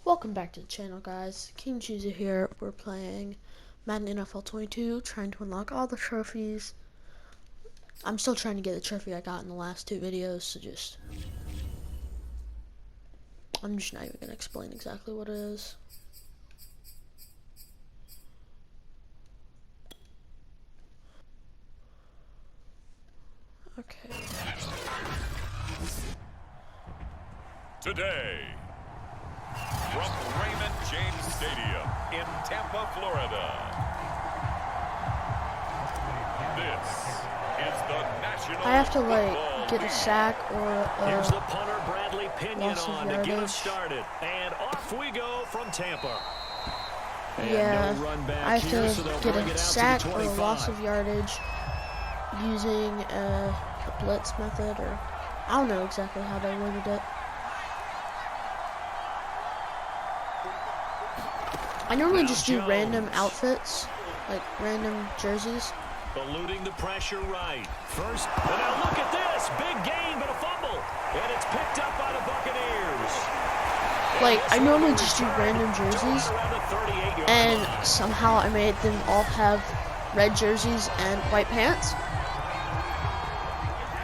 Welcome back to the channel, guys. King Chooser here. We're playing Madden NFL 22, trying to unlock all the trophies. I'm still trying to get the trophy I got in the last two videos, so I'm just not even going to explain exactly what it is. Okay. Today, from Raymond James Stadium in Tampa, Florida, this is the National I have to Football get a sack or Here's the punter, Bradley Pinion, on to get yardage. us started. And off we go from Tampa. And Yeah, no run back I have here, so to they'll get bring a it out sack to the or a 25. loss of yardage using a blitz method, or I don't know exactly how they worded it. I normally just do random outfits, like random jerseys. Eluding the pressure right. First, and now look at this. Big gain, but a fumble. And it's picked up by the Buccaneers. Like, I normally just do random jerseys, and somehow I made them all have red jerseys and white pants.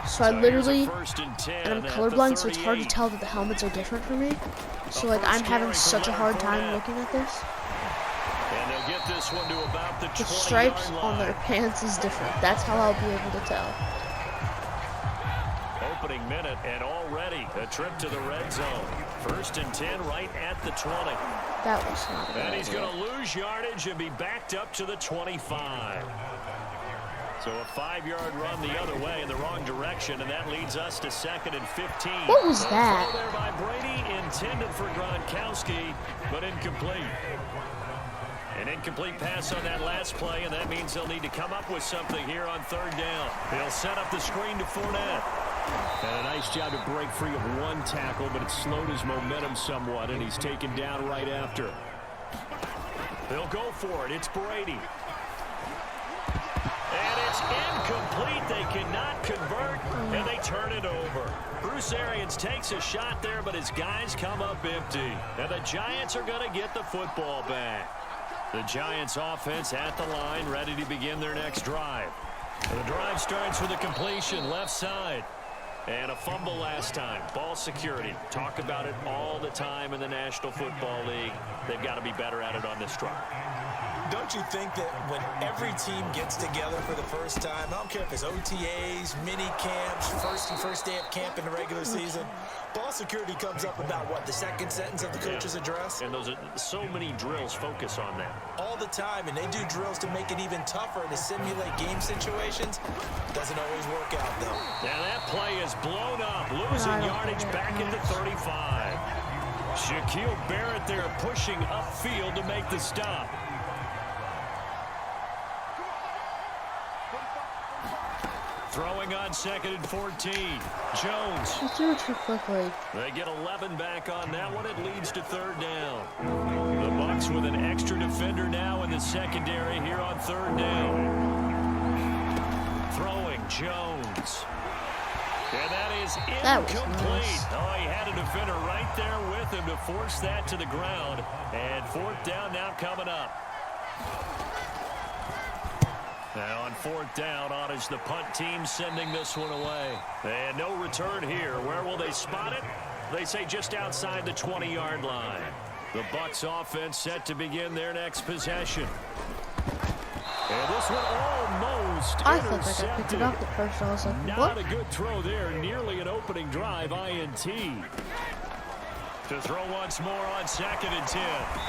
So I literally, and I'm colorblind, so it's hard to tell that the helmets are different for me. So like, I'm having such a hard time looking at this. And they'll get this one to about the 20-yard line. The stripes on their pants is different. That's how I'll be able to tell. Opening minute, and already a trip to the red zone. 1st and 10 right at the 20. That was not a good And he's idea. going to lose yardage and be backed up to the 25. So a 5-yard run the other way in the wrong direction, and that leads us to 2nd and 15. What was So that? throw there by Brady, intended for Gronkowski, but incomplete. An incomplete pass on that last play, and that means they'll need to come up with something here on 3rd down. They'll set up the screen to Fournette. And a nice job to break free of one tackle, but it slowed his momentum somewhat, and he's taken down right after. They'll go for it. It's Brady. And it's incomplete. They cannot convert, and they turn it over. Bruce Arians takes a shot there, but his guys come up empty. And the Giants are going to get the football back. The Giants offense at the line, ready to begin their next drive. And the drive starts with a completion left side. And a fumble last time. Ball security. Talk about it all the time in the National Football League. They've got to be better at it on this drive. Don't you think that when every team gets together for the first time, I don't care if it's OTAs, mini camps, first day of camp in the regular season, ball security comes up about, what, the second sentence of the coach's address? And those are so many drills focus on that. All the time, and they do drills to make it even tougher to simulate game situations. Doesn't always work out, though. Now that play is blown up, losing yardage back at the 35. Shaquille Barrett there pushing upfield to make the stop. Throwing on 2nd and 14. Jones. He threw it too quickly. They get 11 back on that one. It leads to 3rd down. The Bucs with an extra defender now in the secondary here on 3rd down. Throwing Jones. And that is incomplete. Nice. Oh, he had a defender right there with him to force that to the ground. And 4th down now coming up. Now on 4th down, on is the punt team sending this one away. And no return here. Where will they spot it? They say just outside the 20-yard line. The Bucs offense set to begin their next possession. And this one almost I thought intercepted. that I picked it up at first. I was like, Not what? a good throw there. Nearly an opening drive, INT. To throw once more on 2nd and 10.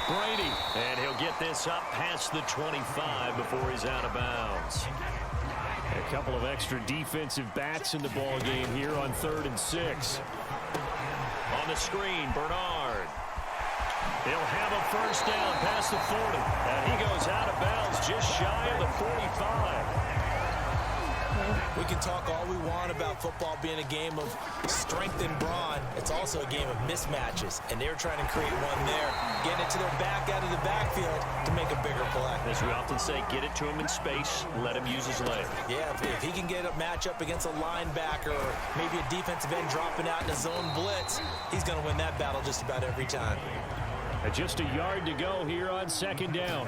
Brady. And he'll get this up past the 25 before he's out of bounds. A couple of extra defensive backs in the ball game here on 3rd and 6. On the screen, Bernard. He'll have a 1st down past the 40. And he goes out of bounds just shy of the 45. We can talk all we want about football being a game of strength and brawn. It's also a game of mismatches, and they're trying to create one there, getting it to their back out of the backfield to make a bigger play. As we often say, get it to him in space, let him use his leg. Yeah, if he can get a matchup against a linebacker or maybe a defensive end dropping out in a zone blitz, he's going to win that battle just about every time. And just a yard to go here on second down.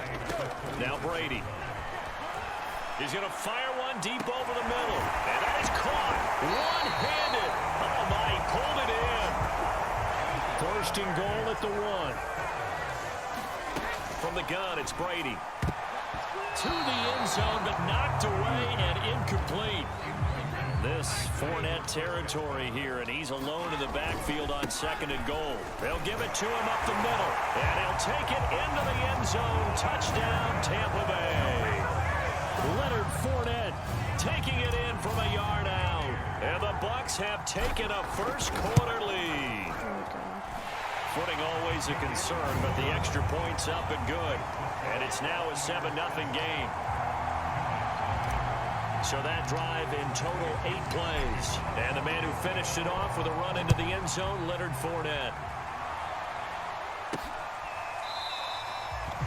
Now Brady. He's going to fire one deep over the middle. And that is caught. One-handed. Oh, my, he pulled it in. First and goal at the 1. From the gun, it's Brady. To the end zone, but knocked away and incomplete. This Fournette territory here, and he's alone in the backfield on second and goal. They'll give it to him up the middle, and he'll take it into the end zone. Touchdown, Tampa Bay. Leonard Fournette taking it in from a yard out, and the Bucs have taken a first-quarter lead. Footing always a concern, but the extra point's up and good, and it's now a 7-0 game. So that drive in total 8 plays. And the man who finished it off with a run into the end zone, Leonard Fournette.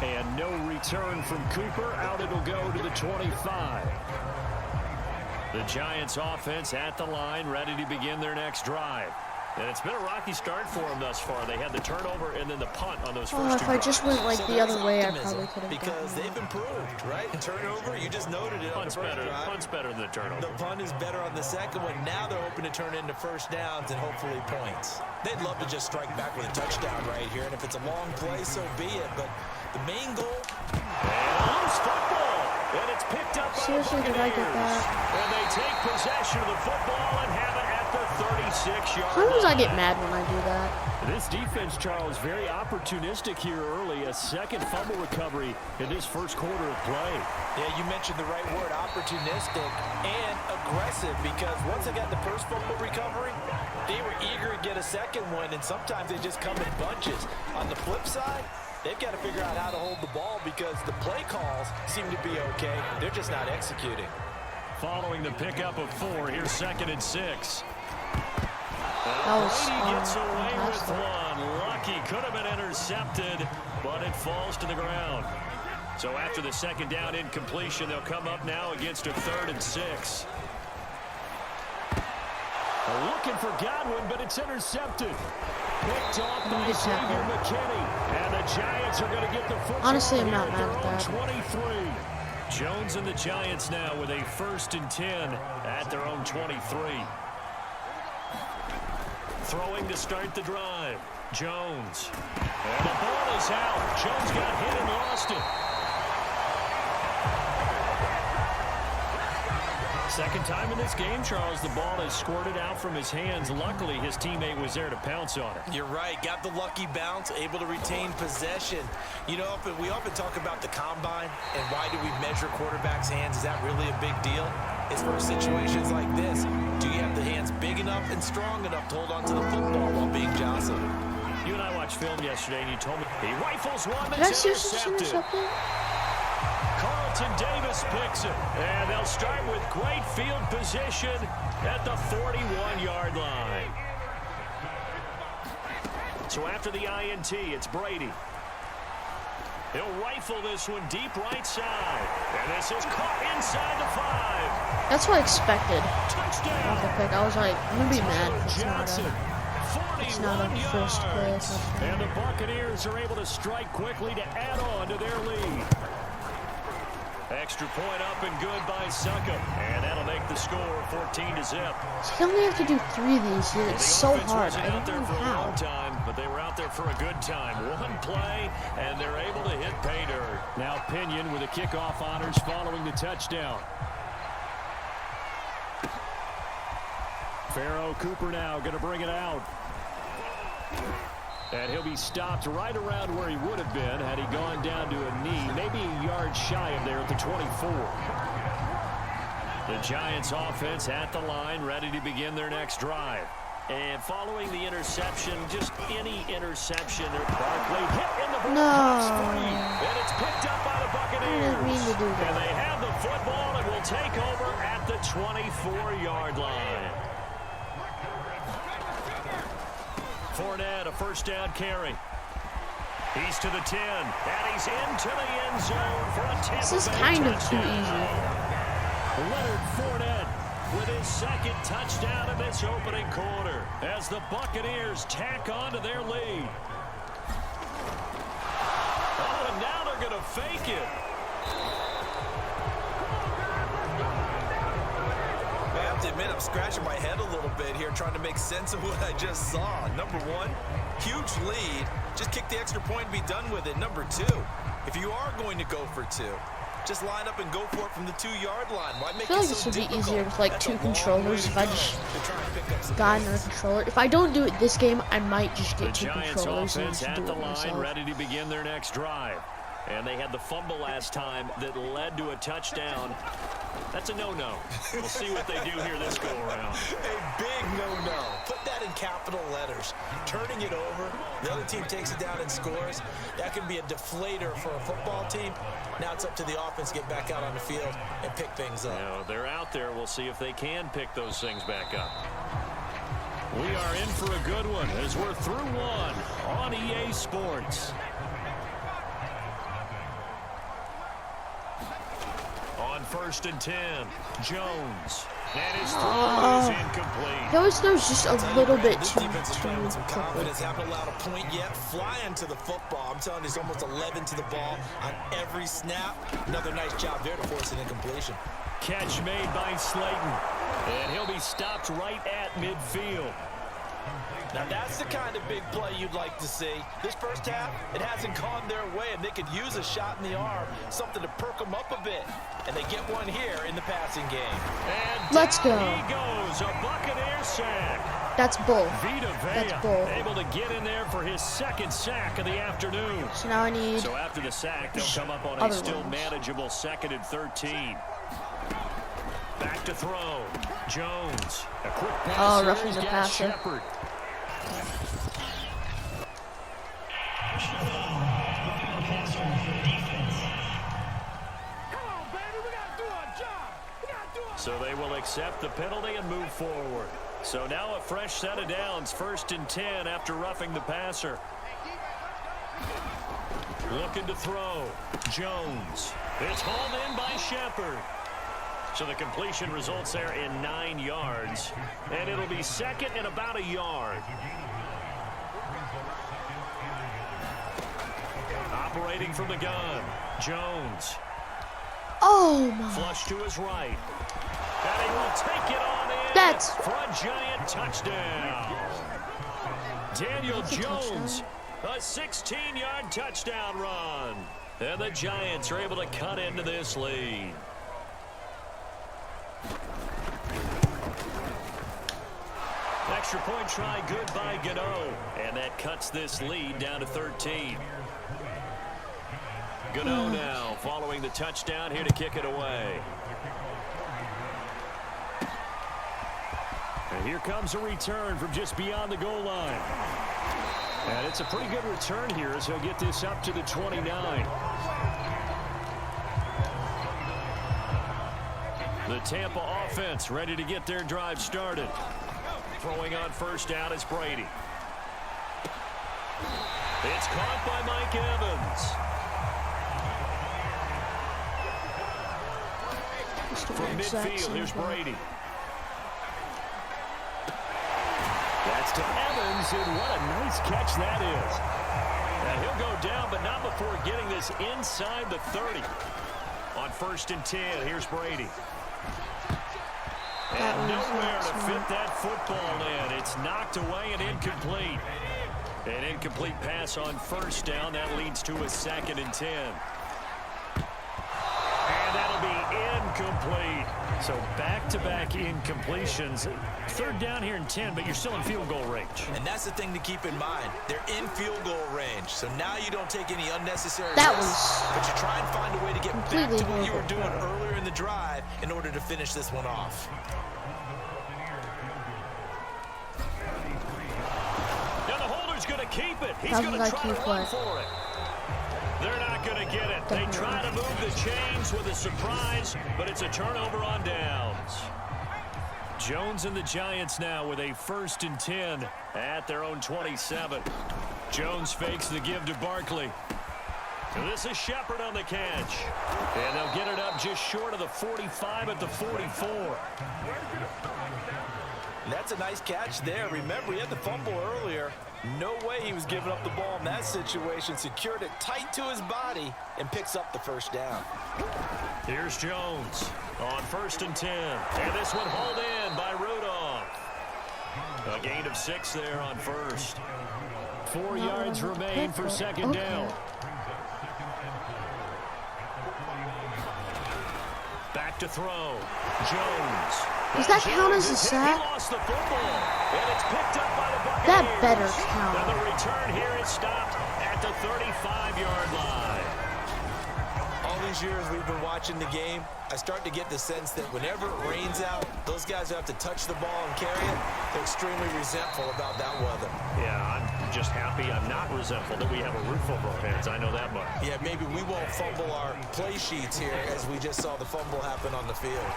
And no return from Cooper. Out it'll go to the 25. The Giants offense at the line, ready to begin their next drive. And it's been a rocky start for them thus far. They had the turnover and then the punt on those first two if I drives. just went like the other way, I probably could have because they've improved, right? Turnover, you just noted it on the first drive. Punt's better than the turnover. The punt is better on the second one. Now they're hoping to turn into first downs and hopefully points. They'd love to just strike back with a touchdown right here, and if it's a long play, so be it. But the main goal... And a loose football, and it's picked up by the Seriously, did I get that? And they take possession of the football and have it at the 36-yard line. Sometimes I get mad when I do that. This defense, Charles, very opportunistic here early. A second fumble recovery in this first quarter of play. Yeah, you mentioned the right word, opportunistic and aggressive, because once they got the first fumble recovery, they were eager to get a second one, and sometimes they just come in bunches. On the flip side, they've got to figure out how to hold the ball because the play calls seem to be okay. They're just not executing. Following the pickup of 4, here's 2nd and 6. That Brady gets away fantastic. with one. Lucky, could have been intercepted, but it falls to the ground. So after the second down incompletion, they'll come up now against a 3rd and 6. Looking for Godwin, but it's intercepted. Picked off by Xavier McKinney. And the Giants are going to get the football. Honestly, I'm not here mad at at their own that. 23. Jones and the Giants now with a 1st and 10 at their own 23. Throwing to start the drive. Jones. And the ball is out. Jones got hit and lost it. Second time in this game, Charles, the ball is squirted out from his hands. Luckily, his teammate was there to pounce on it. You're right. Got the lucky bounce, able to retain possession. You know, we often talk about the combine and why do we measure quarterbacks' hands. Is that really a big deal? It's for situations like this. Do you have the hands big enough and strong enough to hold on to the football while being jostled? You and I watched film yesterday, and you told me he rifles one Did I that's seriously intercepted. intercepted? Carlton Davis picks it, and they'll start with great field position at the 41-yard line. So after the INT, it's Brady. He'll rifle this one deep right side, and this is caught inside the 5. That's what I expected. Touchdown. Off the pick. I was like, I'm gonna be mad if Johnson. it's not a first place. And the Buccaneers are able to strike quickly to add on to their lead. Extra point up and good by Suckup. And that'll make the score 14-0. You only have to do 3 of these. It's so hard. I Out don't there know for a long how. time, but they were out there for a good time. One play, and they're able to hit pay dirt. Now Pinion with the kickoff honors following the touchdown. Pharaoh Cooper now going to bring it out. And he'll be stopped right around where he would have been had he gone down to a knee, maybe a yard shy of there at the 24. The Giants offense at the line, ready to begin their next drive. And following the interception, just any interception, Barkley hit in the No. free, and it's picked up by the Buccaneers. I didn't mean to do that. And they have the football and will take over at the 24-yard line. Fournette, a first down carry. He's to the 10, and he's into the end zone for a Tampa This is Bay kind of too touchdown. easy. Leonard Fournette with his second touchdown in this opening quarter as the Buccaneers tack on to their lead. Oh, and now they're going to fake it. I have to admit, I'm scratching my head a little bit here trying to make sense of what I just saw. Number one, huge lead. Just kick the extra point and be done with it. Number two, if you are going to go for two, just line up and go for it from the 2-yard line. Why make I feel like it this so would be difficult? easier with like That's two a long controllers way if to I go just to try and pick up some got points. another controller. If I don't do it this game, I might just The get two Giants controllers and offense just at do the it line, myself. ready to begin their next drive. And they had the fumble last time that led to a touchdown. That's a no-no. We'll see what they do here this go-around. A big no-no. Put that in capital letters. Turning it over, the other team takes it down and scores. That can be a deflator for a football team. Now it's up to the offense to get back out on the field and pick things up. Now, they're out there. We'll see if they can pick those things back up. We are in for a good one as we're through one on EA Sports. On 1st and 10, Jones. And his throw is incomplete. He always throws just a little bit This too defense is playing with some quickly. confidence. Haven't allowed a point yet. Flying to the football. I'm telling you, it's almost 11 to the ball on every snap. Another nice job there to force an incompletion. Catch made by Slayton. And he'll be stopped right at midfield. Now that's the kind of big play you'd like to see. This first half, it hasn't gone their way, and they could use a shot in the arm, something to perk them up a bit. And they get one here in the passing game. And Let's go. he goes, a Buccaneer sack. That's bull. Vita That's Vea bull. able to get in there for his second sack of the afternoon. So now I need So after the sack, they'll come up on a other still ones. manageable 2nd and 13. Back to throw. Jones. A quick pass. Oh, here. roughing He's the got passer. Shepard. So they will accept the penalty and move forward. So now a fresh set of downs. 1st and 10 after roughing the passer. Looking to throw. Jones. It's hauled in by Shepard. So the completion results there in 9 yards. And it'll be 2nd and about a yard. Operating from the gun. Jones. Oh my. Flush to his right. And he will take it on in That's- for a giant touchdown. Daniel That's a Jones, a 16-yard touchdown run. And the Giants are able to cut into this lead. Extra point try good by Gano. And that cuts this lead down to 13. Gano now following the touchdown here to kick it away. And here comes a return from just beyond the goal line. And it's a pretty good return here as he'll get this up to the 29. The Tampa offense ready to get their drive started. Throwing on 1st down is Brady. It's caught by Mike Evans. From midfield, here's Brady. That's to Evans, and what a nice catch that is. Now he'll go down, but not before getting this inside the 30. On 1st and 10, here's Brady. And nowhere to fit that football in. It's knocked away and incomplete. An incomplete pass on 1st down. That leads to a 2nd and 10. And that'll be incomplete. So back-to-back incompletions. 3rd down here and 10, but you're still in field goal range. And that's the thing to keep in mind. They're in field goal range. So now you don't take any unnecessary That risks, but you try and find a way to get back completely to what you were horrible. doing earlier in the drive in order to finish this one off. Now the holder's going to keep it. He's That going was to like try to key run play. for it. They're not going to get it. They try to move the chains with a surprise, but it's a turnover on downs. Jones and the Giants now with a 1st and 10 at their own 27. Jones fakes the give to Barkley. And this is Shepard on the catch. And they'll get it up just short of the 45 at the 44. And that's a nice catch there. Remember, he had the fumble earlier. No way he was giving up the ball in that situation. Secured it tight to his body and picks up the 1st down. Here's Jones on 1st and 10. And this one hauled in by Rudolph. A gain of 6 there on 1st. 4 yards remain for 2nd down. Back to throw. Jones. Does that count as a sack? He lost the football, and it's picked up by the Buccaneers. That better count. And the return here is stopped at the 35-yard line. All these years we've been watching the game, I start to get the sense that whenever it rains out, those guys who have to touch the ball and carry it, they're extremely resentful about that weather. Yeah, I'm just happy I'm not resentful that we have a roof over our heads. I know that much. Yeah, maybe we won't fumble our play sheets here as we just saw the fumble happen on the field.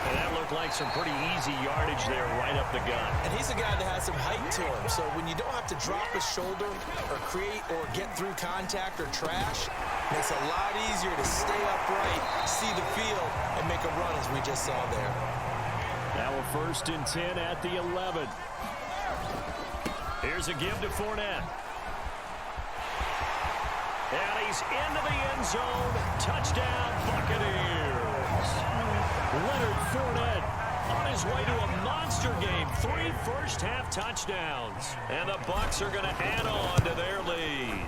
And that looked like some pretty easy yardage there right up the gut. And he's a guy that has some height to him, so when you don't have to drop his shoulder or create or get through contact or trash, it makes it a lot easier to stay upright, see the field, and make a run as we just saw there. Now a 1st and 10 at the 11. Here's a give to Fournette. And he's into the end zone. Touchdown, Buccaneers. Leonard Fournette on his way to a monster game. 3 first-half touchdowns. And the Bucs are going to add on to their lead.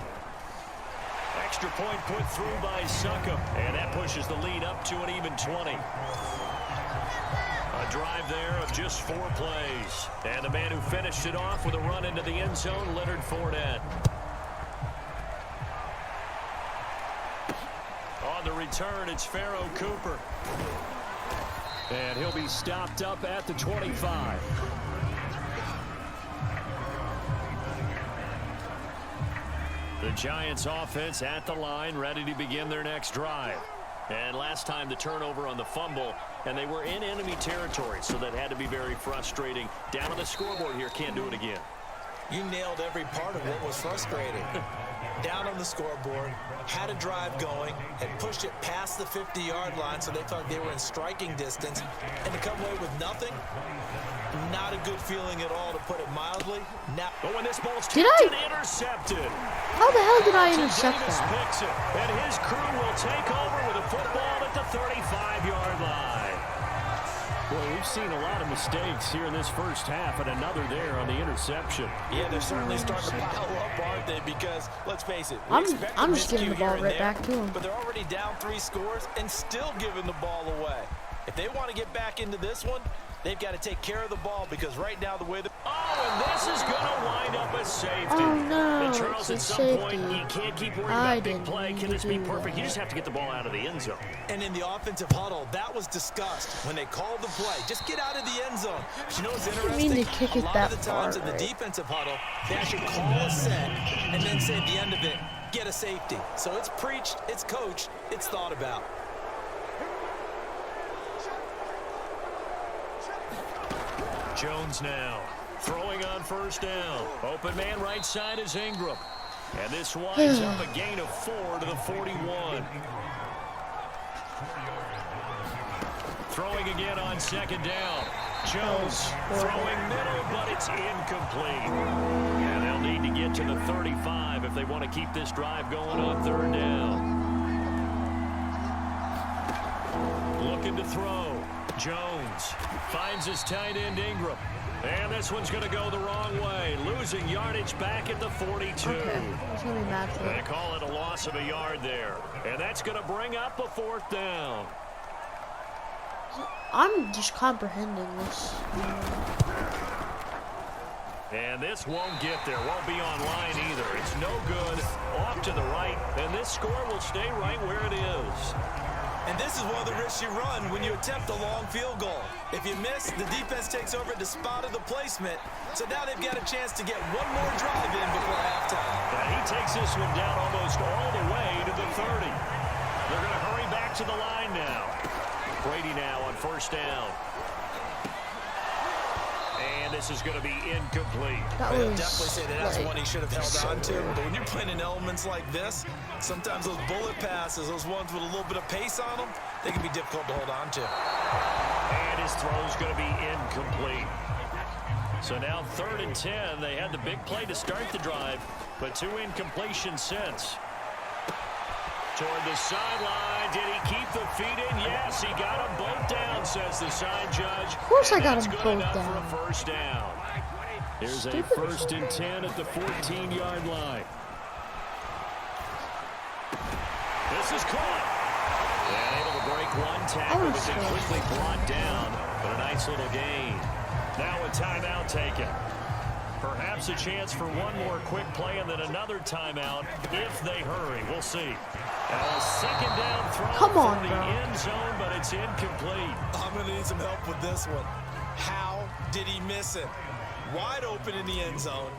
Extra point put through by Succop. And that pushes the lead up to an even 20. A drive there of just 4 plays. And the man who finished it off with a run into the end zone, Leonard Fournette. On the return, it's Pharaoh Cooper. And he'll be stopped up at the 25. The Giants offense at the line, ready to begin their next drive. And last time the turnover on the fumble, and they were in enemy territory, so that had to be very frustrating. Down on the scoreboard here, can't do it again. You nailed every part of what was frustrating. Down on the scoreboard, had a drive going, had pushed it past the 50-yard line so they felt they were in striking distance, and to come away with nothing, not a good feeling at all, to put it mildly. Now, but when this ball's intercepted. How the hell did I intercept Davis that? picks it, and his crew will take over with a football at the 35-yard line. Well, we've seen a lot of mistakes here in this first half, and another there on the interception. Yeah, they're certainly starting to pile up, aren't they? Because, let's face it, I'm just giving the ball right back to him. But they're already down 3 scores and still giving the ball away. If they want to get back into this one, they've got to take care of the ball, because right now the way the... Oh, and this is going to wind up as safety. Oh, no, And Charles, at it's some safety. point, you can't keep worrying about big play. Can this be perfect? You just have to get the ball out of the end zone. And in the offensive huddle, that was discussed when they called the play. Just get out of the end zone. But you know what's interesting? mean to kick it a lot that of the times far, in the defensive huddle, they actually call a set and then say at the end of it, get a safety. So it's preached, it's coached, it's thought about. Jones now throwing on first down. Open man right side is Ingram. And this winds up a gain of 4 to the 41. Throwing again on 2nd down. Jones throwing middle, but it's incomplete. And they'll need to get to the 35 if they want to keep this drive going on 3rd down. Looking to throw. Jones finds his tight end Ingram. And this one's going to go the wrong way. Losing yardage back at the 42. Okay, it's gonna be bad for They call it a loss of a yard there. And that's going to bring up a 4th down. I'm just comprehending this. And this won't get there. Won't be online either. It's no good. Off to the right. And this score will stay right where it is. And this is one of the risks you run when you attempt a long field goal. If you miss, the defense takes over at the spot of the placement. So now they've got a chance to get one more drive in before halftime. And he takes this one down almost all the way to 30. They're going to hurry back to the line now. Brady now on first down. And this is going to be incomplete. I'll definitely say that's one he should have held on to. But when you're playing in elements like this, sometimes those bullet passes, those ones with a little bit of pace on them, they can be difficult to hold on to. And his throw is going to be incomplete. So now 3rd and 10. They had the big play to start the drive, but 2 incompletions since. Toward the sideline. Did he keep the feet in? Yes, he got them both down, says the side judge. Of course I got them both down. down. For a first down. Here's a 1st and 10 at the 14-yard line. This is caught. And able to break one tackle, but then quickly brought down. But a nice little gain. Now a timeout taken. Perhaps a chance for one more quick play and then another timeout if they hurry. We'll see. A second down throw for the end zone, but it's incomplete. I'm going to need some help with this one. How did he miss it? Wide open in the end zone.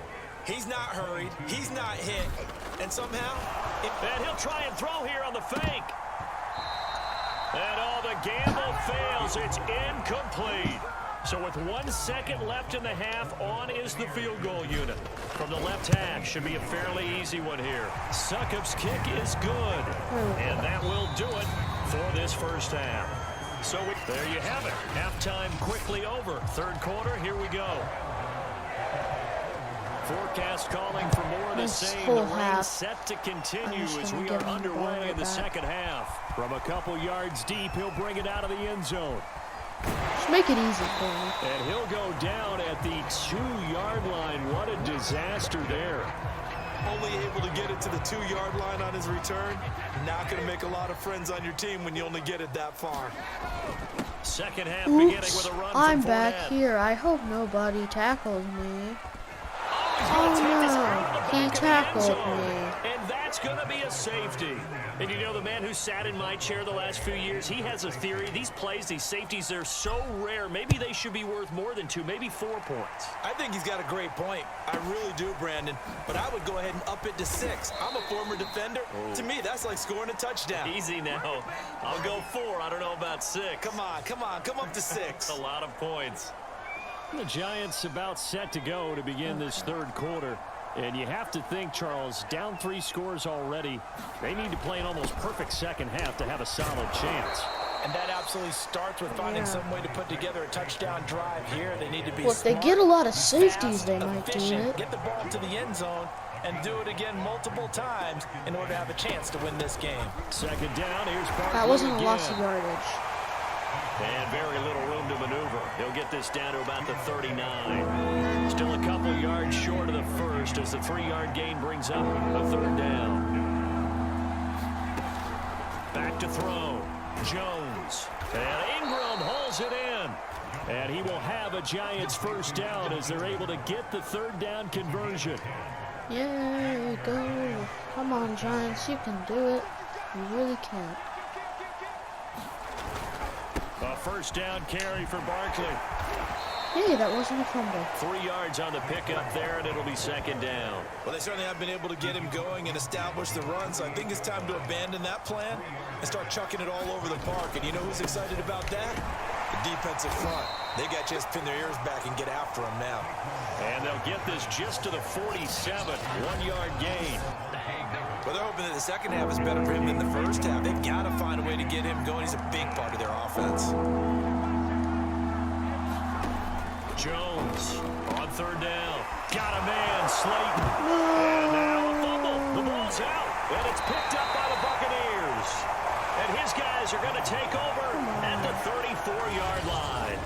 He's not hurried. He's not hit. And somehow... And he'll try and throw here on the fake. And all the gamble fails. It's incomplete. So with 1 second left in the half, on is the field goal unit. From the left hash, should be a fairly easy one here. Succop's kick is good. And that will do it for this first half. So there you have it. Halftime quickly over. 3rd quarter, here we go. Forecast calling for more of the same. The rain set to continue as we are underway in the second half. From a couple yards deep, he'll bring it out of the end zone. Just make it easy for him. And he'll go down at the 2-yard line. What a disaster there. Only able to get it to the 2-yard line on his return. Not going to make a lot of friends on your team when you only get it that far. Second half beginning with a run. I'm back here. I hope nobody tackles me. Oh no, he tackled me. And that's going to be a safety. And you know, the man who sat in my chair the last few years, he has a theory. These plays, these safeties, they're so rare. Maybe they should be worth more than 2, maybe 4 points. I think he's got a great point. I really do, Brandon. But I would go ahead and up it to 6. I'm a former defender. Oh. To me, that's like scoring a touchdown. Easy now. I'll go 4. I don't know about 6. Come on. Come up to 6. A lot of points. The Giants about set to go to begin this 3rd quarter. And you have to think, Charles, down 3 scores already. They need to play an almost perfect second half to have a solid chance. And that absolutely starts with finding some way to put together a touchdown drive here. They need to be if they get a lot of safeties, they might do it. Get the ball to the end zone and do it again multiple times in order to have a chance to win this game. Second down, here's Barkley. That wasn't a loss of yardage. And very little room to maneuver. He'll get this down to about the 39. Still a couple yards short of the first as the 3-yard gain brings up a 3rd down. Back to throw. Jones. And Ingram holds it in. And he will have a Giants first down as they're able to get the 3rd down conversion. Yeah, go. Come on, Giants. You can do it. You really can. A first down carry for Barkley. Hey, that wasn't a fumble. 3 yards on the pickup there, and it'll be second down. Well, they certainly have been able to get him going and establish the run, so I think it's time to abandon that plan and start chucking it all over the park. And you know who's excited about that? The defensive front. They got to just pin their ears back and get after him now. And they'll get this just to the 47, 1-yard gain. Well, they're hoping that the second half is better for him than the first half. They've got to find a way to get him going. He's a big part of their offense. Jones on 3rd down. Got a man, Slayton. And now a fumble. The ball's out, and it's picked up by the Buccaneers. And his guys are going to take over at the 34-yard line.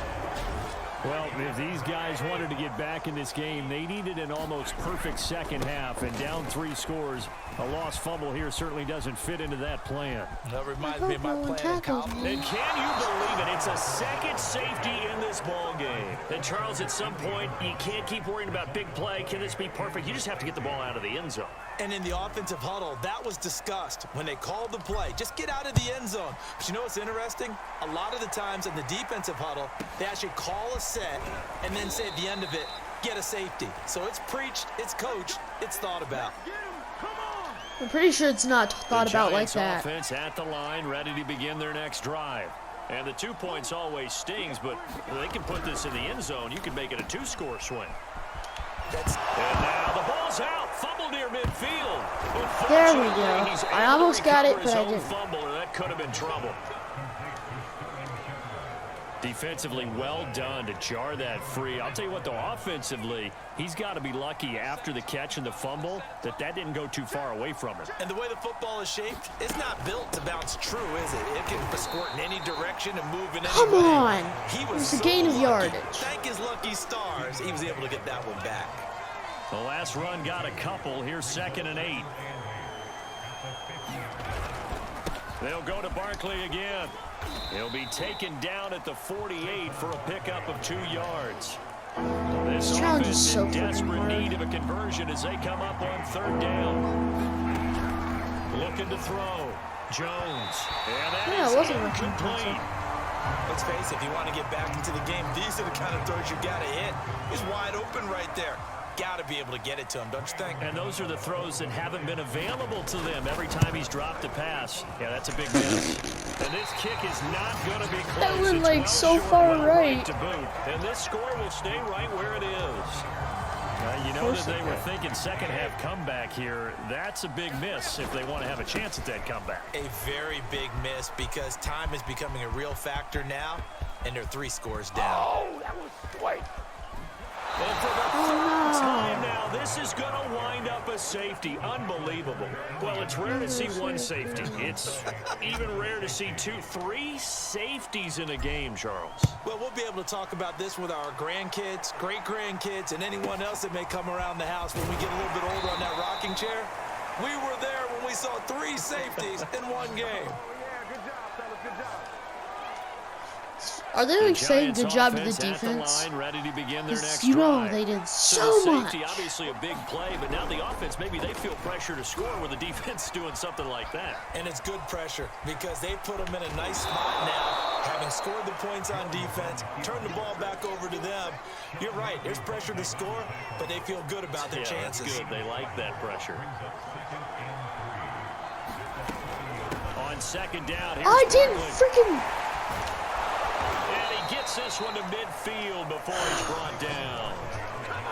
Well, if these guys wanted to get back in this game, they needed an almost perfect second half, and down 3 scores. A lost fumble here certainly doesn't fit into that plan. That reminds me of my plan in college. And can you believe it? It's a second safety in this ball game. And Charles, at some point, you can't keep worrying about big play. Can this be perfect? You just have to get the ball out of the end zone. And in the offensive huddle, that was discussed when they called the play. Just get out of the end zone. But you know what's interesting? A lot of the times in the defensive huddle, they actually call a set and then say at the end of it, get a safety. So it's preached, it's coached, it's thought about. I'm pretty sure it's not thought about like that. Offense at the line, ready to begin their next drive. And the 2 points always stings, but they can put this in the end zone. You can make it a 2-score swing. And now the ball's out. Fumble near midfield. There we go. I almost got it, but I didn't. Fumble, or that could have been trouble. Defensively, well done to jar that free. I'll tell you what, though, offensively, he's got to be lucky after the catch and the fumble that didn't go too far away from him. And the way the football is shaped, it's not built to bounce true, is it? It can squirt in any direction and move in any Come way. on. He It was was a so gain of lucky. yardage. Thank his lucky stars, he was able to get that one back. The last run got a couple. Here's 2nd and 8. They'll go to Barkley again. He'll be taken down at the 48 for a pickup of 2 yards. This challenge is offense so in desperate freaking hard. need of a conversion as they come up on 3rd down. Looking to throw. Jones. And that Yeah, is it wasn't a incomplete. Let's face it, if you want to get back into the game, these are the kind of throws you got to hit. He's wide open right there. Got to be able to get it to him, don't you think? And those are the throws that haven't been available to them every time he's dropped a pass. Yeah, that's a big miss. And this kick is not going to be close. That went, It's like, well so short, far well right. to boot. And this score will stay right where it is. You know that they were thinking second half comeback here. That's a big miss if they want to have a chance at that comeback. A very big miss because time is becoming a real factor now, and they're 3 scores down. Oh, that was white. And for the 3rd time now, this is going to wind up a safety. Unbelievable. Well, it's rare to see 1 safety. It's even rare to see 3 safeties in a game, Charles. Well, we'll be able to talk about this with our grandkids, great-grandkids, and anyone else that may come around the house when we get a little bit older on that rocking chair. We were there when we saw 3 safeties in 1 game. Are they like saying good job to the defense? Because you know they did so much. Safety, obviously a big play, but now the offense, maybe they feel pressure to score with the defense doing something like that. And it's good pressure because they put them in a nice spot now, having scored the points on defense, turn the ball back over to them. You're right, there's pressure to score, but they feel good about their chances. That's good. They like that pressure. On 2nd down, here's I didn't Barkley. freaking... And he gets this one to midfield before he's brought down.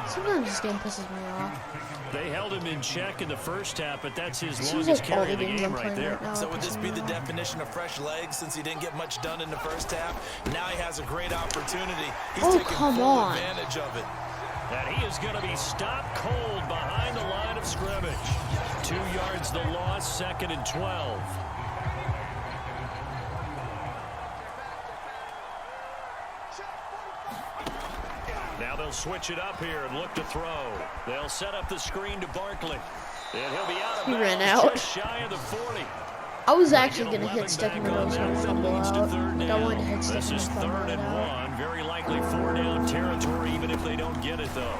Sometimes this game pisses me off. They held him in check in the first half, but that's his Seems longest like all carry the of the games game I'm right playing there. right now. So would this be the definition of fresh legs since he didn't get much done in the first half? Now he has a great opportunity. He's taking full advantage of it. And he is going to be stopped cold behind the line of scrimmage. 2 yards the loss, 2nd and 12. Now they'll switch it up here and look to throw. They'll set up the screen to Barkley. And he'll be out of He bounds ran out. just shy of the 40. I was actually going to hit Stephen Mills and fumble out. Like, I wanted to hit This Stephen is and fumble 3rd it and out. 1. Very likely 4-down territory, even if they don't get it, though.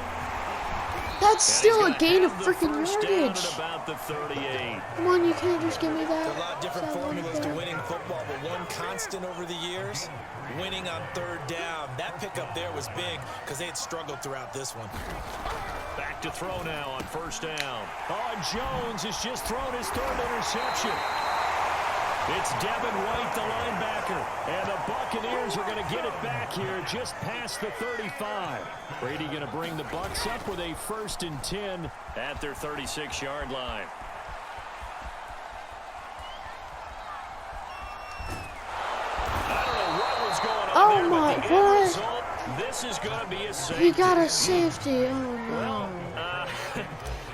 That's And still he's a gonna gain of have the freaking first down yardage. at about the 38. Come on, you can't just give me that. There's a lot of different Something formulas like to that. winning football, but one constant over the years, winning on 3rd down. That pickup there was big because they had struggled throughout this one. Back to throw now on 1st down. Oh, Jones has just thrown his 3rd interception. It's Devin White, the linebacker, and the Buccaneers are going to get it back here just past the 35. Brady going to bring the Bucs up with a 1st and 10 at their 36-yard line. I don't know what was going on Oh there, my but the end God. result, this is going to be a safety. He got a safety. Oh, no. Well,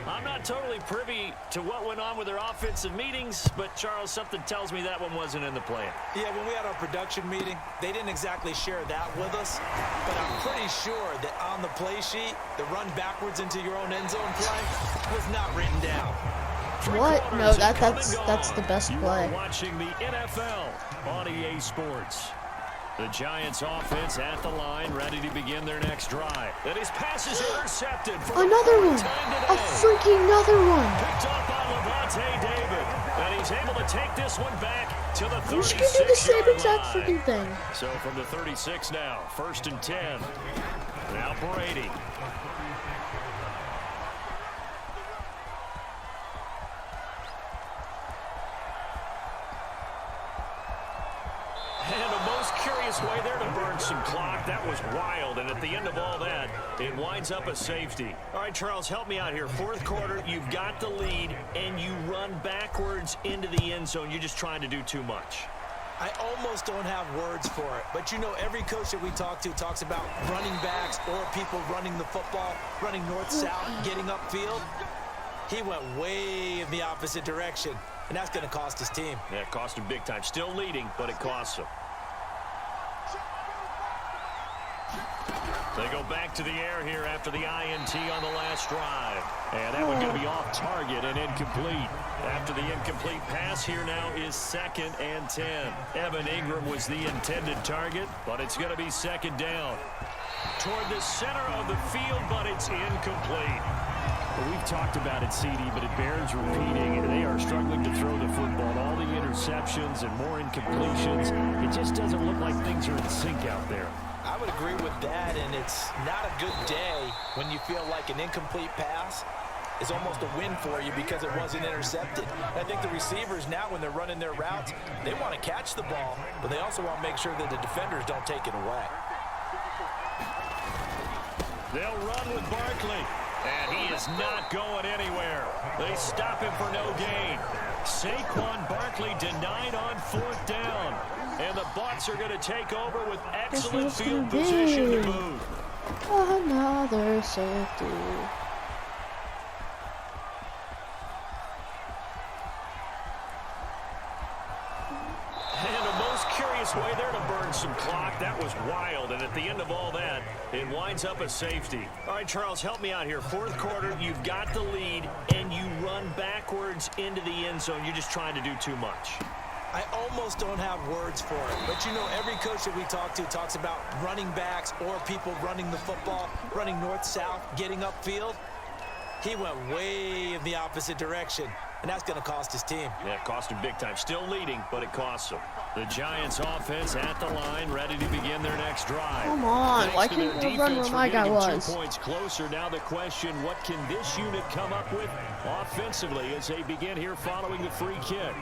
I'm not totally privy to what went on with their offensive meetings, but Charles, something tells me that one wasn't in the plan. Yeah, when we had our production meeting, they didn't exactly share that with us, but I'm pretty sure that on the play sheet, the run backwards into your own end zone play was not written down. What? No, Quarters have come that's and the best gone. play. You are watching the NFL on EA Sports. The Giants offense at the line, ready to begin their next drive. And his pass is intercepted. For Another the one. 3rd time A today. freaking another one. Picked up by Levante David. And he's able to take this one back to the You should do the same 36-yard exact line. freaking thing. So from the 36 now, 1st and 10. Now Brady. curious way there to burn some clock. That was wild, and at the end of all that, it winds up a safety. All right, Charles, help me out here. Fourth quarter, you've got the lead, and you run backwards into the end zone. You're just trying to do too much. I almost don't have words for it, but you know every coach that we talk to talks about running backs or people running the football, running north-south, getting upfield. He went way in the opposite direction, and that's going to cost his team. Yeah, it cost him big time. Still leading, but it costs him. They go back to the air here after the INT on the last drive. And that one's going to be off target and incomplete. After the incomplete pass, here now is 2nd and 10. Evan Ingram was the intended target, but it's going to be 2nd down. Toward the center of the field, but it's incomplete. Well, we've talked about it, CD, but it bears repeating. They are struggling to throw the football. All the interceptions and more incompletions. It just doesn't look like things are in sync out there. I would agree with that, and it's not a good day when you feel like an incomplete pass is almost a win for you because it wasn't intercepted. I think the receivers now, when they're running their routes, they want to catch the ball, but they also want to make sure that the defenders don't take it away. They'll run with Barkley, and he is not going anywhere. They stop him for no gain. Saquon Barkley denied on 4th down. And the Bucs are going to take over with excellent field position to move. Another safety. And a most curious way there to burn some clock. That was wild. And at the end of all that, it winds up a safety. All right, Charles, help me out here. Fourth quarter, you've got the lead, and you run backwards into the end zone. You're just trying to do too much. I almost don't have words for it, but you know every coach that we talk to talks about running backs or people running the football, running north-south, getting upfield. He went way in the opposite direction, and that's going to cost his team. Yeah, it cost him big time. Still leading, but it costs him. The Giants offense at the line, ready to begin their next drive. Come on, why can't you run where my guy was? 2 points closer. Now the question, what can this unit come up with offensively as they begin here following the free kick?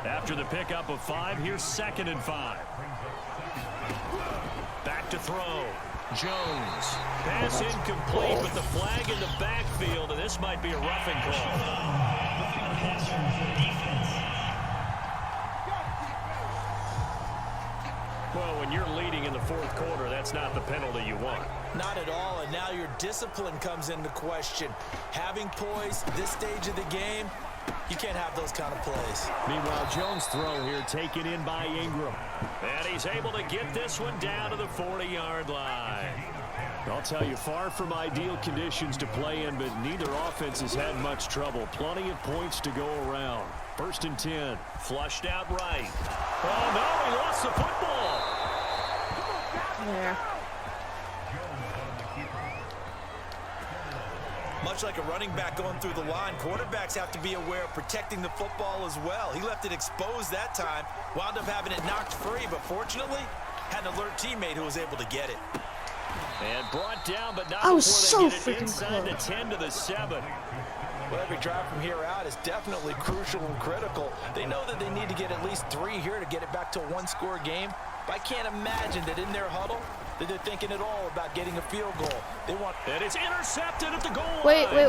After the pickup of 5, here's 2nd and 5. Back to throw. Jones. Pass incomplete, but the flag in the backfield, and this might be a roughing call. Well, when you're leading in the fourth quarter, that's not the penalty you want. Not at all, and now your discipline comes into question. Having poise this stage of the game, you can't have those kind of plays. Meanwhile, Jones' throw here taken in by Ingram. And he's able to get this one down to the 40-yard line. I'll tell you, far from ideal conditions to play in, but neither offense has had much trouble. Plenty of points to go around. 1st and 10. Flushed out right. Oh, no, he lost the football. There. Much like a running back going through the line, quarterbacks have to be aware of protecting the football as well. He left it exposed that time, wound up having it knocked free, but fortunately, had an alert teammate who was able to get it. And brought down, but not I was before so they get it inside close. the 10 to the 7. Well, every drive from here out is definitely crucial and critical. They know that they need to get at least 3 here to get it back to a one-score game. But I can't imagine that in their huddle that they're thinking at all about getting a field goal. They want... And it's intercepted at the goal line. Wait. And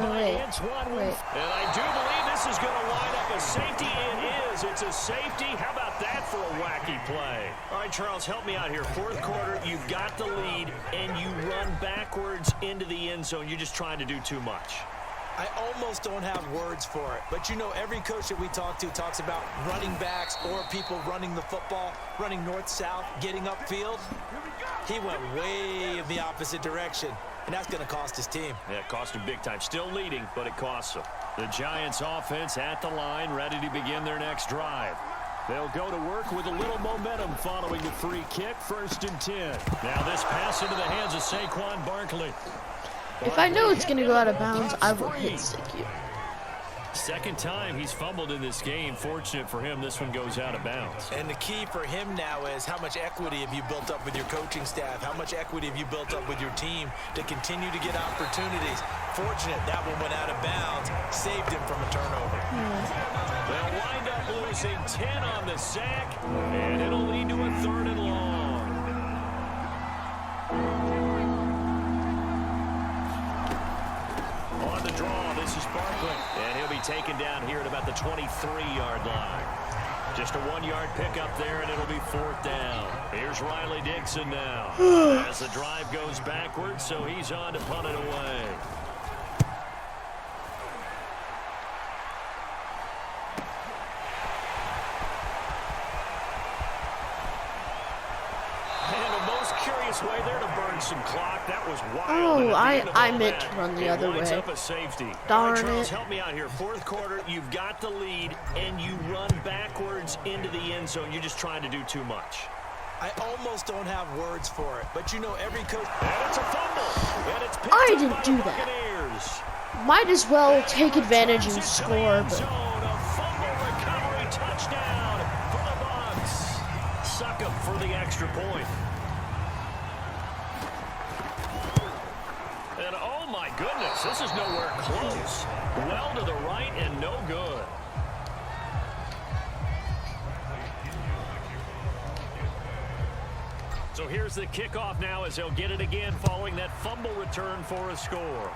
I do believe this is going to wind up a safety. It is. It's a safety. How about that for a wacky play? All right, Charles, help me out here. Fourth quarter, you've got the lead, and you run backwards into the end zone. You're just trying to do too much. I almost don't have words for it, but you know every coach that we talk to talks about running backs or people running the football, running north-south, getting upfield. He went way in the opposite direction, and that's going to cost his team. Yeah, it cost him big time. Still leading, but it costs him. The Giants offense at the line, ready to begin their next drive. They'll go to work with a little momentum following the free kick. 1st and 10. Now this pass into the hands of Saquon Barkley. If I know it's going to go out of bounds, I will hit stick you. Second time he's fumbled in this game. Fortunate for him, this one goes out of bounds. And the key for him now is how much equity have you built up with your coaching staff? How much equity have you built up with your team to continue to get opportunities? Fortunate that one went out of bounds, saved him from a turnover. They'll wind up losing 10 on the sack, and it'll lead to a 3rd and long. On the draw, this is Barkley, and he'll be taken down here at about the 23-yard line. Just a 1-yard pickup there, and it'll be 4th down. Here's Riley Dixon now as the drive goes backwards, so he's on to punt it away. Way there to burn some clock. That was wild. Oh, I meant to run the other way. Up a safety. Darn Charles, it. help me out here. 4th quarter, you've got the lead, and you run backwards into the end zone. You're just trying to do too much. I almost don't have words for it, but you know every coach... And it's a fumble. And it's picked I up didn't by do the that. Buccaneers. Might as well take advantage and Into the score, end but zone. A fumble recovery touchdown for the Bucs. Suck up for the extra point. And oh my goodness, this is nowhere close. Well to the right and no good. So here's the kickoff now as they'll get it again following that fumble return for a score.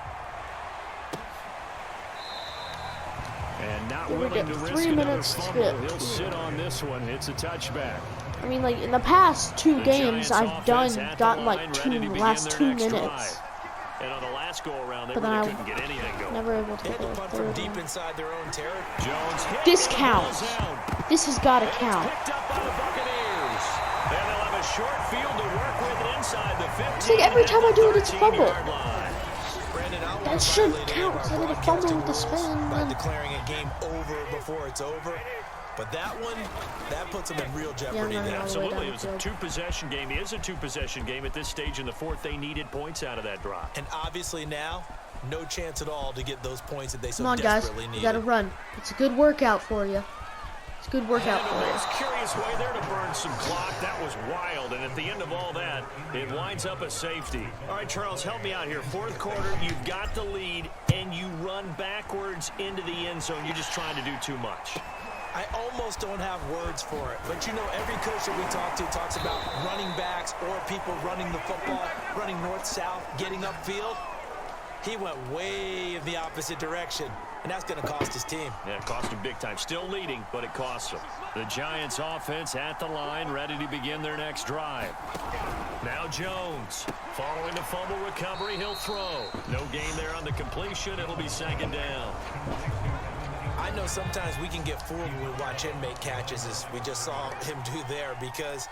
And not we willing get to 3 risk another minutes fumble. tipped. He'll sit on this one. It's a touchback. I mean, like in the past 2 The games, Giants I've offense at the gotten line, like ready to begin last their 2 next minutes. drive. And on the last go around, they But really then couldn't get anything going. Never able to They had get to a punt from 3rd deep one. inside their own territory. Jones hit. This The counts. ball's out. This has got to And it's count. picked up by the Buccaneers. And they'll have a short field to work with inside the 15. It's like every time I do it, it's a fumble. 13-yard line. Brandon, I That want to should violate any count. of our So I did a broadcasting fumble with the rules spin. by declaring a game over before it's over. But that one, that puts them in real jeopardy no, there. no. Absolutely. It was a downfield. 2-possession game. It is a 2-possession game at this stage in the 4th. They needed points out of that drive. And obviously now, no chance at all to get those points that they so Come on, guys. desperately You need. got to run. It's a good workout for you. It's a good workout And for a you. most curious way there to burn some clock. That was wild. And at the end of all that, it winds up a safety. All right, Charles, help me out here. 4th quarter, you've got the lead, and you run backwards into the end zone. You're just trying to do too much. I almost don't have words for it, but you know every coach that we talk to talks about running backs or people running the football, running north-south, getting upfield. He went way in the opposite direction, and that's going to cost his team. Yeah, it cost him big time. Still leading, but it costs him. The Giants offense at the line, ready to begin their next drive. Now Jones, following the fumble recovery, he'll throw. No gain there on the completion. It'll be 2nd down. I know sometimes we can get fooled when we watch him make catches, as we just saw him do there, because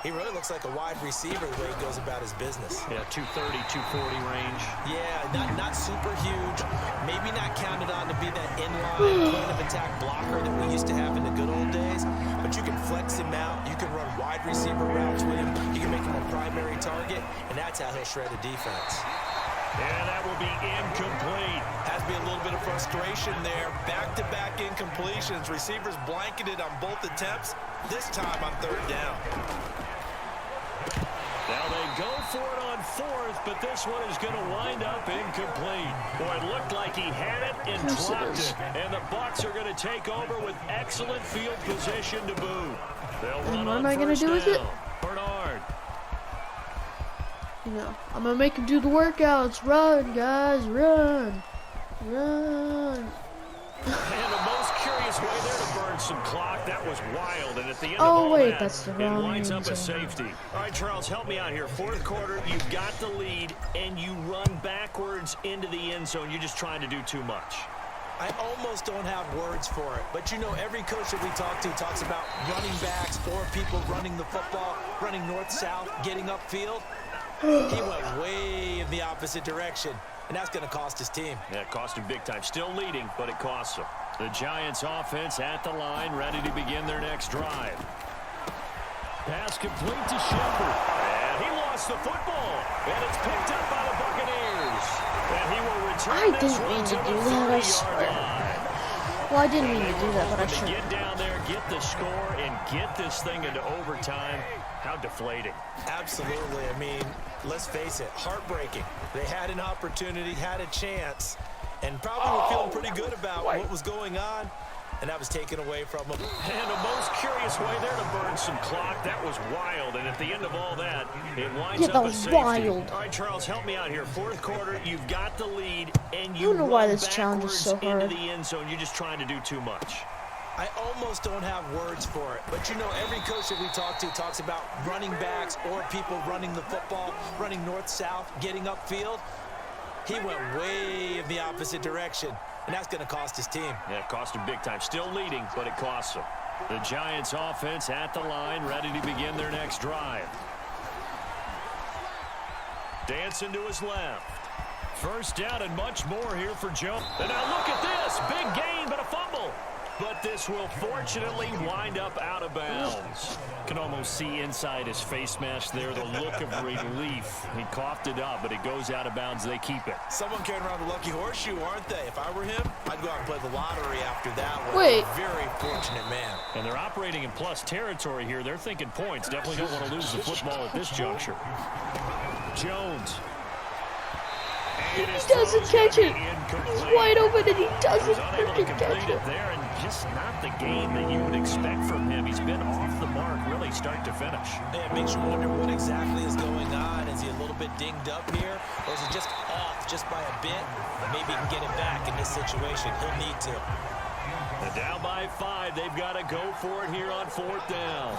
he really looks like a wide receiver the way he goes about his business. Yeah, 230, 240 range. Yeah, not super huge, maybe not counted on to be that inline point of attack blocker that we used to have in the good old days, but you can flex him out, you can run wide receiver routes with him, you can make him a primary target, and that's how he'll shred a defense. And that will be incomplete. Has to be a little bit of frustration there. Back-to-back incompletions. Receivers blanketed on both attempts. This time on 3rd down. Now they go for it on 4th, but this one is going to wind up incomplete. Boy, it looked like he had it and dropped it. And the Bucs are going to take over with excellent field position to boot. They'll run what on am I gonna 1st do with it? down. Bernard. You know, I'm gonna make him do the workouts. Run, guys, run, run. And the most curious way there to burn some clock. That was wild. And at the end Oh, of all wait, that, that's the it wrong winds up a end zone. safety. All right, Charles, help me out here. 4th quarter, you've got the lead, and you run backwards into the end zone. You're just trying to do too much. I almost don't have words for it, but you know every coach that we talk to talks about running backs or people running the football, running north-south, getting upfield. He went way in the opposite direction, and that's going to cost his team. Yeah, it cost him big time. Still leading, but it costs him. The Giants offense at the line, ready to begin their next drive. Pass complete to Shepard. And he lost the football. And it's picked up by the Buccaneers. And he will return I this didn't one mean to the do that, I 30-yard swear. line. Well, I didn't mean to do that, but I To should. get down there, get the score, and get this thing into overtime, how deflating. Absolutely. I mean, let's face it, heartbreaking. They had an opportunity, had a chance, and probably were feeling pretty good about what was going on, and that was taken away from them. And a most curious way there to burn some clock. That was wild, and at the end of all that, it winds Yeah, up that a was safety. wild. All right, Charles, help me out here. Fourth quarter, you've got the lead, and I you don't know why run this challenge is so backwards into hard. the end zone. You're just trying to do too much. I almost don't have words for it, but you know, every coach that we talk to talks about running backs or people running the football, running north-south, getting upfield. He went way in the opposite direction, and that's going to cost his team. Yeah, it cost him big time. Still leading, but it costs him. The Giants offense at the line, ready to begin their next drive. Dancing to his left. First down and much more here for Joe. And now look at this. Big gain, but a fumble. But this will fortunately wind up out of bounds. Can almost see inside his face mask there the look of relief. He coughed it up, but it goes out of bounds. They keep it. Someone carrying around a lucky horseshoe, aren't they? If I were him, I'd go out and play the lottery after that one. Wait. Very fortunate man. And they're operating in plus territory here. They're thinking points. Definitely don't want to lose the football at this juncture. Jones. He doesn't catch it. He's wide open and he doesn't freaking catch it. There, and just not the game that you would expect from him. He's been off the mark, really, start to finish. Yeah, it makes you wonder what exactly is going on. Is he a little bit dinged up here, or is he just off just by a bit? Maybe he can get it back in this situation. He'll need to. They're down by 5. They've got to go for it here on fourth down.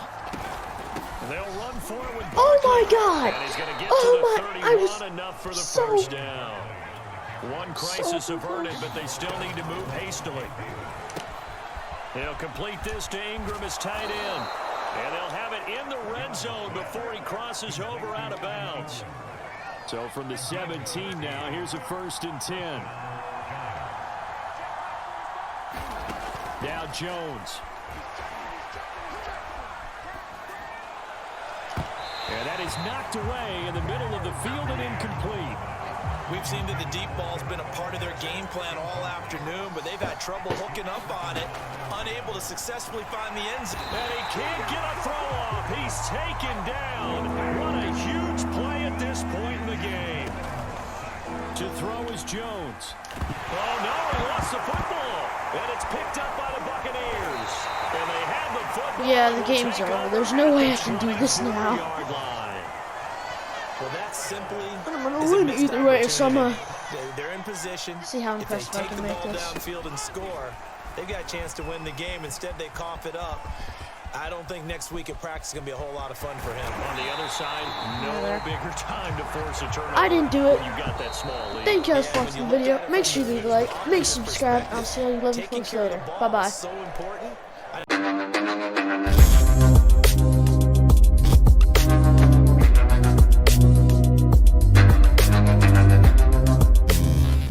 They'll run for it with Oh my God! And he's going to get Oh to my! the 31, I was enough for the so first down. One crisis so averted, close. but they still need to move hastily. They'll complete this to Ingram as tight end. And they'll have it in the red zone before he crosses over out of bounds. So from the 17 now, here's a 1st and 10. Now Jones. And that is knocked away in the middle of the field and incomplete. We've seen that the deep ball's been a part of their game plan all afternoon, but they've had trouble hooking up on it, unable to successfully find the end zone. And he can't get a throw off. He's taken down. What a huge play at this point in the game. To throw is Jones. Oh, no, he lost the football. And it's picked up by the Buccaneers. And they have the football. Yeah, the game's over. There's no way I can do this now. Well, that's simply I'm gonna win either way, so I'm gonna they're in position. see how If they impressed I take can the make ball this. downfield and score, they've got a chance to win the game. Instead, they cough it up. I don't think next week at practice is going to be a whole lot of fun for him. On the other side, no bigger time to force a turnover. I didn't do it. You got that small lead. Thank you guys for watching the video. Make sure you leave a like, make sure you subscribe, and I'll see you 11 Taking minutes care of the later. ball Bye-bye. is so important.